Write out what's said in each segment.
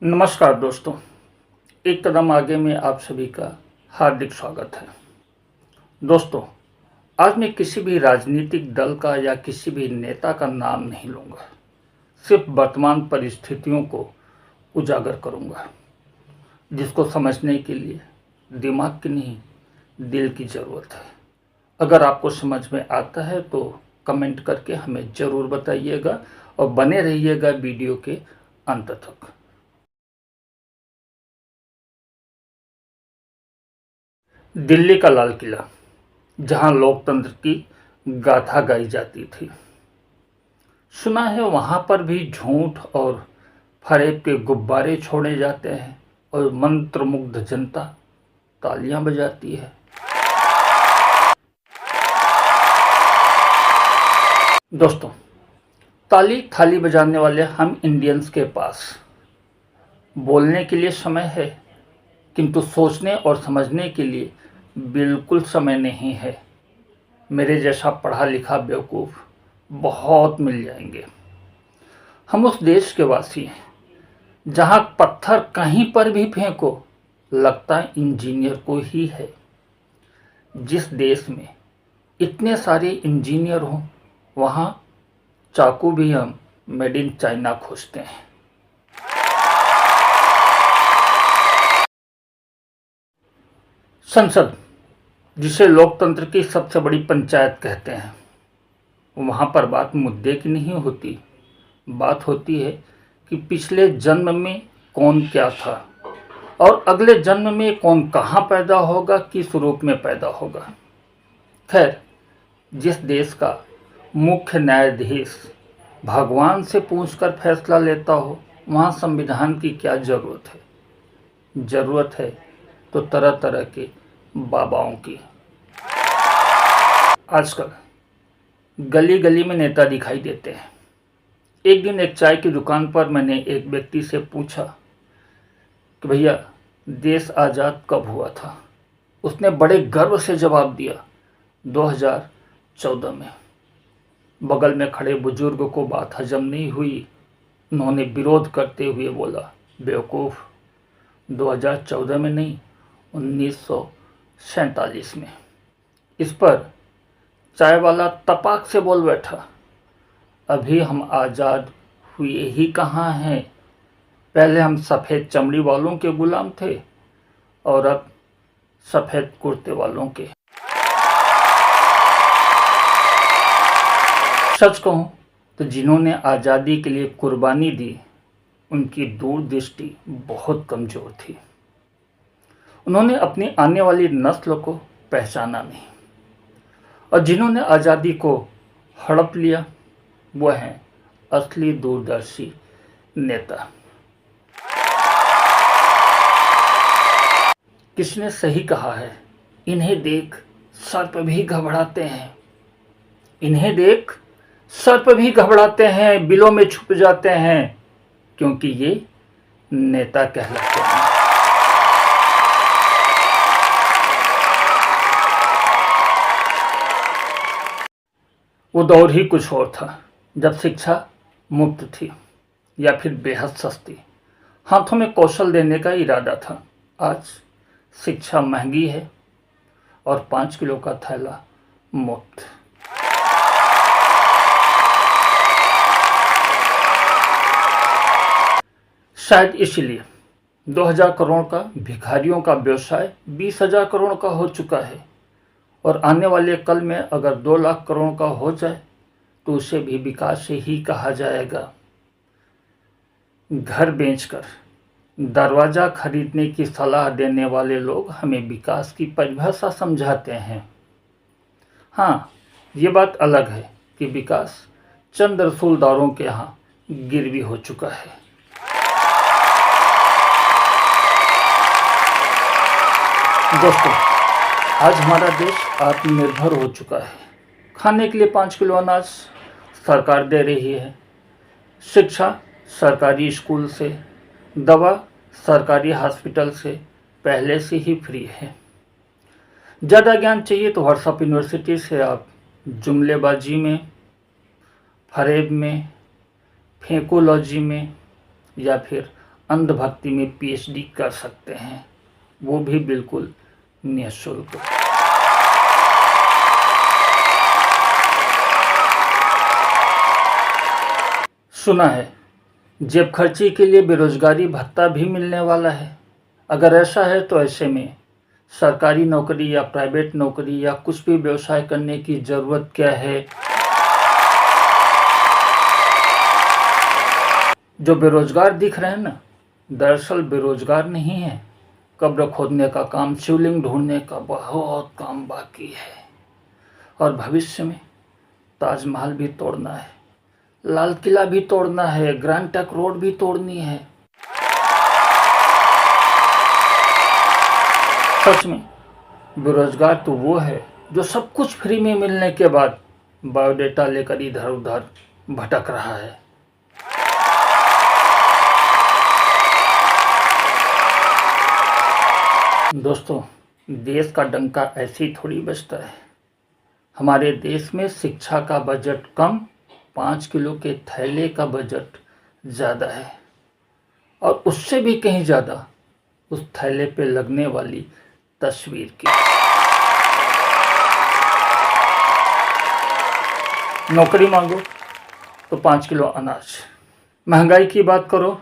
नमस्कार दोस्तों, एक कदम आगे में आप सभी का हार्दिक स्वागत है। दोस्तों, आज मैं किसी भी राजनीतिक दल का या किसी भी नेता का नाम नहीं लूँगा, सिर्फ वर्तमान परिस्थितियों को उजागर करूँगा, जिसको समझने के लिए दिमाग की नहीं, दिल की ज़रूरत है। अगर आपको समझ में आता है तो कमेंट करके हमें ज़रूर बताइएगा और बने रहिएगा वीडियो के अंत तक। दिल्ली का लाल किला, जहां लोकतंत्र की गाथा गाई जाती थी। सुना है वहां पर भी झूठ और फरेब के गुब्बारे छोड़े जाते हैं और मंत्रमुग्ध जनता तालियां बजाती है। दोस्तों, ताली थाली बजाने वाले हम इंडियंस के पास बोलने के लिए समय है, किंतु सोचने और समझने के लिए बिल्कुल समय नहीं है। मेरे जैसा पढ़ा लिखा बेवकूफ़ बहुत मिल जाएंगे। हम उस देश के वासी हैं जहाँ पत्थर कहीं पर भी फेंको लगता इंजीनियर को ही है। जिस देश में इतने सारे इंजीनियर हों वहाँ चाकू भी हम मेड इन चाइना खोजते हैं। संसद, जिसे लोकतंत्र की सबसे बड़ी पंचायत कहते हैं, वहाँ पर बात मुद्दे की नहीं होती। बात होती है कि पिछले जन्म में कौन क्या था और अगले जन्म में कौन कहाँ पैदा होगा, किस रूप में पैदा होगा। खैर, जिस देश का मुख्य न्यायाधीश भगवान से पूछकर फैसला लेता हो वहाँ संविधान की क्या ज़रूरत है। ज़रूरत है तो तरह तरह के बाबाओं की। आजकल गली गली में नेता दिखाई देते हैं। एक दिन एक चाय की दुकान पर मैंने एक व्यक्ति से पूछा कि भैया, देश आज़ाद कब हुआ था। उसने बड़े गर्व से जवाब दिया, 2014 में। बगल में खड़े बुजुर्ग को बात हजम नहीं हुई। उन्होंने विरोध करते हुए बोला, बेवकूफ़, 2014 में नहीं, 1947 में। इस पर चाय वाला तपाक से बोल बैठा, अभी हम आज़ाद हुए ही कहाँ हैं। पहले हम सफ़ेद चमड़ी वालों के गुलाम थे और अब सफ़ेद कुर्ते वालों के। सच कहूँ तो जिन्होंने आज़ादी के लिए कुर्बानी दी उनकी दूरदृष्टि बहुत कमज़ोर थी। उन्होंने अपनी आने वाली नस्ल को पहचाना नहीं, और जिन्होंने आज़ादी को हड़प लिया वो हैं असली दूरदर्शी नेता। किसने सही कहा है, इन्हें देख सर्प भी घबराते हैं। इन्हें देख सर्प भी घबराते हैं, बिलों में छुप जाते हैं, क्योंकि ये नेता कहलाते हैं। वो दौर ही कुछ और था जब शिक्षा मुफ्त थी या फिर बेहद सस्ती, हाथों में कौशल देने का इरादा था। आज शिक्षा महंगी है और 5 किलो का थैला मुफ्त। शायद इसलिए 2000 करोड़ का भिखारियों का व्यवसाय 20,000 करोड़ का हो चुका है, और आने वाले कल में अगर 2 लाख करोड़ का हो जाए तो उसे भी विकास ही कहा जाएगा। घर बेचकर दरवाज़ा खरीदने की सलाह देने वाले लोग हमें विकास की परिभाषा समझाते हैं। हाँ, ये बात अलग है कि विकास चंद रसूलदारों के यहाँ गिरवी हो चुका है। दोस्तों, आज हमारा देश आत्मनिर्भर हो चुका है। खाने के लिए 5 किलो अनाज सरकार दे रही है, शिक्षा सरकारी स्कूल से, दवा सरकारी हॉस्पिटल से पहले से ही फ्री है। ज़्यादा ज्ञान चाहिए तो व्हाट्सएप यूनिवर्सिटी से आप जुमलेबाजी में, फरेब में, फेंकोलॉजी में या फिर अंधभक्ति में पीएचडी कर सकते हैं, वो भी बिल्कुल निःशुल्क। सुना है जेब खर्ची के लिए बेरोजगारी भत्ता भी मिलने वाला है। अगर ऐसा है तो ऐसे में सरकारी नौकरी या प्राइवेट नौकरी या कुछ भी व्यवसाय करने की ज़रूरत क्या है। जो बेरोजगार दिख रहे हैं ना, दरअसल बेरोजगार नहीं है। कब्र खोदने का काम, शिवलिंग ढूंढने का बहुत काम बाकी है। और भविष्य में ताजमहल भी तोड़ना है, लाल किला भी तोड़ना है, ग्रैंड ट्रंक रोड भी तोड़नी है। सच में बेरोजगार तो वो है जो सब कुछ फ्री में मिलने के बाद बायोडेटा लेकर इधर उधर भटक रहा है। दोस्तों, देश का डंका ऐसे ही थोड़ी बजता है। हमारे देश में शिक्षा का बजट कम, 5 किलो के थैले का बजट ज़्यादा है, और उससे भी कहीं ज़्यादा उस थैले पे लगने वाली तस्वीर की। नौकरी मांगो तो 5 किलो अनाज, महंगाई की बात करो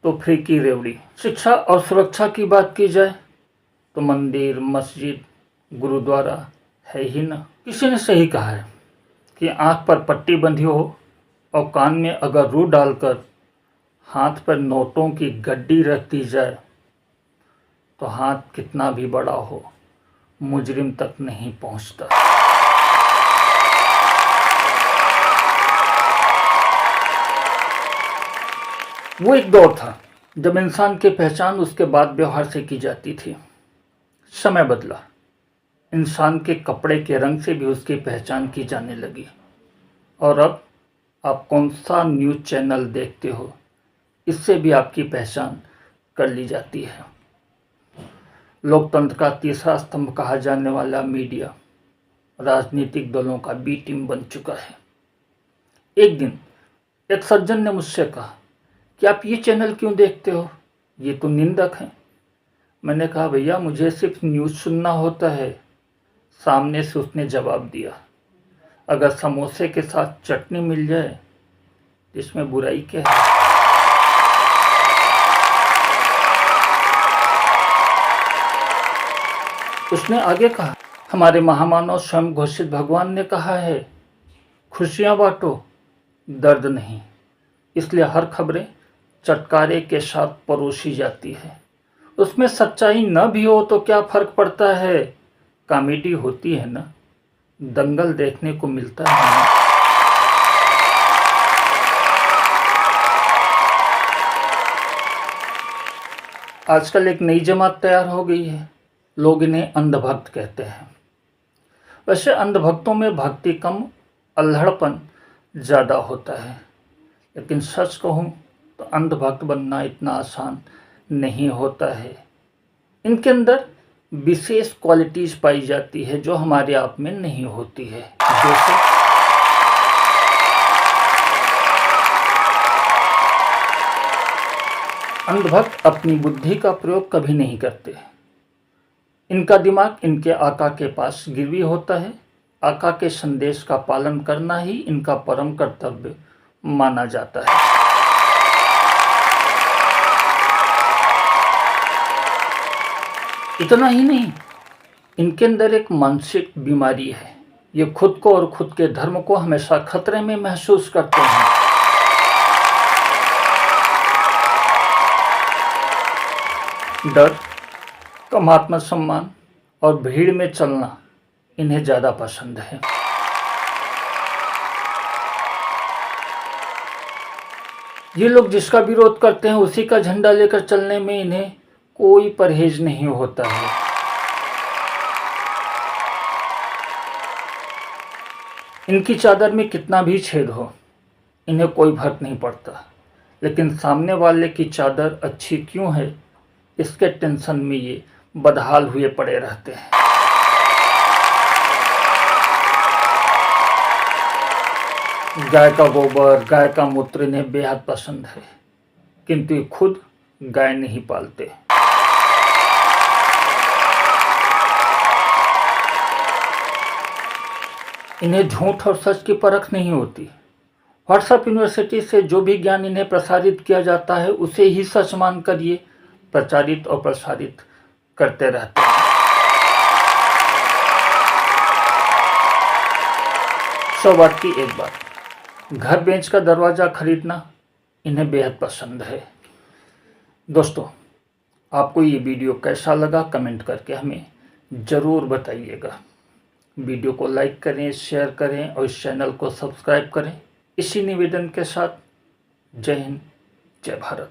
तो फ्री की रेवड़ी, शिक्षा और सुरक्षा की बात की जाए तो मंदिर, मस्जिद, गुरुद्वारा है ही ना। किसी ने सही कहा है कि आँख पर पट्टी बंधी हो और कान में अगर रूह डालकर हाथ पर नोटों की गड्डी रख दी जाए तो हाथ कितना भी बड़ा हो, मुजरिम तक नहीं पहुंचता। वो एक दौर था जब इंसान की पहचान उसके बाद व्यवहार से की जाती थी। समय बदला, इंसान के कपड़े के रंग से भी उसकी पहचान की जाने लगी। और अब आप कौन सा न्यूज़ चैनल देखते हो, इससे भी आपकी पहचान कर ली जाती है। लोकतंत्र का तीसरा स्तंभ कहा जाने वाला मीडिया राजनीतिक दलों का बी टीम बन चुका है। एक दिन एक सज्जन ने मुझसे कहा कि आप ये चैनल क्यों देखते हो, ये तो निंदक हैं। मैंने कहा भैया, मुझे सिर्फ न्यूज़ सुनना होता है। सामने से उसने जवाब दिया, अगर समोसे के साथ चटनी मिल जाए इसमें बुराई क्या है। उसने आगे कहा, हमारे महामानव स्वयं घोषित भगवान ने कहा है, खुशियां बांटो, दर्द नहीं। इसलिए हर खबरें चटकारे के साथ परोसी जाती है। उसमें सच्चाई न भी हो तो क्या फर्क पड़ता है, कॉमेडी होती है ना, दंगल देखने को मिलता है ना। आजकल एक नई जमात तैयार हो गई है, लोग इन्हें अंधभक्त कहते हैं। वैसे अंधभक्तों में भक्ति कम, अल्हड़पन ज़्यादा होता है। लेकिन सच कहूँ तो अंधभक्त बनना इतना आसान नहीं होता है। इनके अंदर विशेष क्वालिटीज़ पाई जाती है जो हमारे आप में नहीं होती है। जैसे अंधभक्त अपनी बुद्धि का प्रयोग कभी नहीं करते। इनका दिमाग इनके आका के पास गिरवी होता है। आका के संदेश का पालन करना ही इनका परम कर्तव्य माना जाता है। इतना ही नहीं, इनके अंदर एक मानसिक बीमारी है। ये खुद को और खुद के धर्म को हमेशा खतरे में महसूस करते हैं। डर, कम आत्मसम्मान और भीड़ में चलना इन्हें ज़्यादा पसंद है। ये लोग जिसका विरोध करते हैं उसी का झंडा लेकर चलने में इन्हें कोई परहेज नहीं होता है। इनकी चादर में कितना भी छेद हो, इन्हें कोई फर्क नहीं पड़ता। लेकिन सामने वाले की चादर अच्छी क्यों है, इसके टेंशन में ये बदहाल हुए पड़े रहते हैं। गाय का गोबर, गाय का मूत्र इन्हें बेहद पसंद है, किंतु ये खुद गाय नहीं पालते। इन्हें झूठ और सच की परख नहीं होती। व्हाट्सएप यूनिवर्सिटी से जो भी ज्ञान इन्हें प्रसारित किया जाता है उसे ही सच मानकर ये प्रचारित और प्रसारित करते रहते हैं। सौ बात की एक बात, घर बेचकर दरवाज़ा खरीदना इन्हें बेहद पसंद है। दोस्तों, आपको ये वीडियो कैसा लगा कमेंट करके हमें ज़रूर बताइएगा। वीडियो को लाइक करें, शेयर करें और इस चैनल को सब्सक्राइब करें। इसी निवेदन के साथ जय हिंद, जय भारत।